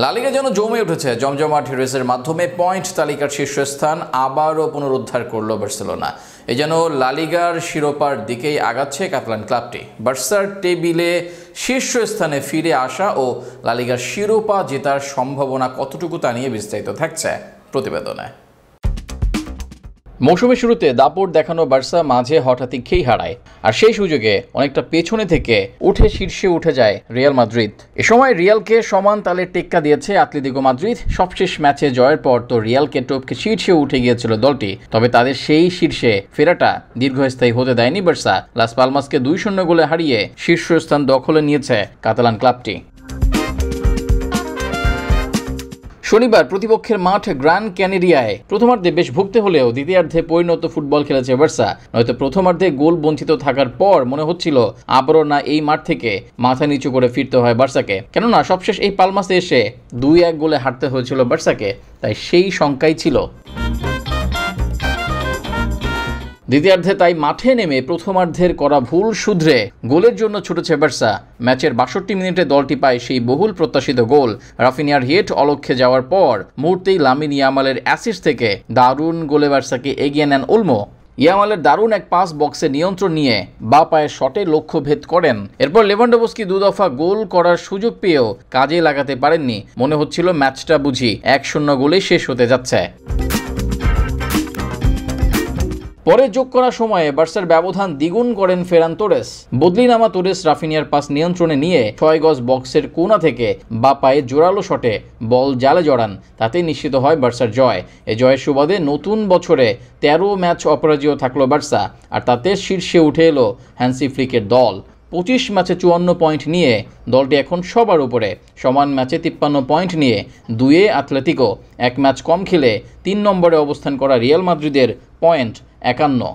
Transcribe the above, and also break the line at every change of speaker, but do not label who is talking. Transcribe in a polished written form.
লা লিগা যেন জমে উঠেছে জমজমাট রেসের মাধ্যমে পয়েন্ট তালিকার শীর্ষস্থান আবারও পুনরুদ্ধার করল বার্সেলোনা। এই যেন লা লিগার শিরোপার দিকেই আগাচ্ছে কাতালান ক্লাবটি। বার্সার টেবিলে শীর্ষস্থানে ফিরে আসা ও লা লিগার শিরোপা জেতার সম্ভাবনা কতটুকু তা নিয়ে বিস্তারিত থাকছে প্রতিবেদনে। মৌসুমের শুরুতে দাপট দেখানো বার্সা মাঝে হঠাৎই খেই হারায়, আর সেই সুযোগে অনেকটা পেছনে থেকে উঠে শীর্ষে উঠে যায় রিয়াল মাদ্রিদ। এ সময় রিয়ালকে সমান তালে টেক্কা দিয়েছে আতলেতিকো মাদ্রিদ। সবশেষ ম্যাচে জয়ের পর তো রিয়ালকে টপকে শীর্ষে উঠে গিয়েছিল দলটি, তবে তাদের সেই শীর্ষে ফেরাটা দীর্ঘস্থায়ী হতে দেয়নি বার্সা। লাস পালমাসকে 2-0 গোলে হারিয়ে শীর্ষস্থান দখলে নিয়েছে কাতালান ক্লাবটি। শনিবার প্রতিপক্ষের মাঠ গ্রান ক্যানেরিয়ায় প্রথমার্ধে বেশ ভুগতে হলেও দ্বিতীয়ার্ধে পরিণত ফুটবল খেলেছে বার্সা। নয়তো প্রথমার্ধে গোল বঞ্চিত থাকার পর মনে হচ্ছিল আবারও না এই মাঠ থেকে মাথা নিচু করে ফিরতে হয় বার্সাকে, কেননা সবশেষ এই পালমাসে এসে 2-1 গোলে হারতে হয়েছিল বার্সাকে, তাই সেই শঙ্কাই ছিল। দ্বিতীয়ার্ধে তাই মাঠে নেমে প্রথমার্ধের করা ভুল শুধরে গোলের জন্য ছুটেছে বার্সা। ম্যাচের 62 মিনিটে দলটি পায় সেই বহুল প্রত্যাশিত গোল। রাফিনিয়ার হিট অলক্ষ্যে যাওয়ার পর মুহূর্তেই লামিন ইয়ামালের অ্যাসিস্ট থেকে দারুণ গোলে বার্সাকে এগিয়ে নেন ওলমো। ইয়ামালের দারুণ এক পাস বক্সে নিয়ন্ত্রণ নিয়ে বা পায়ের শটে লক্ষ্য ভেদ করেন। এরপর লেভানডোভস্কি 2 দফা গোল করার সুযোগ পেয়েও কাজে লাগাতে পারেননি। মনে হচ্ছিল ম্যাচটা বুঝি 1-0 গোলে শেষ হতে যাচ্ছে। পরে যোগ করার সময়ে বার্সার ব্যবধান দ্বিগুণ করেন ফেরান তোরেস। বদলি নামা তোরেস রাফিনিয়ার পাস নিয়ন্ত্রণে নিয়ে 6 গজ বক্সের কোণা থেকে বা পায়ে জোরালো শটে বল জালে জড়ান। তাতেই নিশ্চিত হয় বার্সার জয়। এ জয়ের সুবাদে নতুন বছরে 13 ম্যাচ অপরাজেয় থাকলো বার্সা, আর তাতে শীর্ষে উঠে এলো হ্যান্সি ফ্লিকের দল। 25 ম্যাচে 54 পয়েন্ট নিয়ে দলটি এখন সবার উপরে। সমান ম্যাচে 53 পয়েন্ট নিয়ে 2-এ আতলেতিকো। এক ম্যাচ কম খেলে 3 নম্বরে অবস্থান করা রিয়াল মাদ্রিদের পয়েন্ট 51।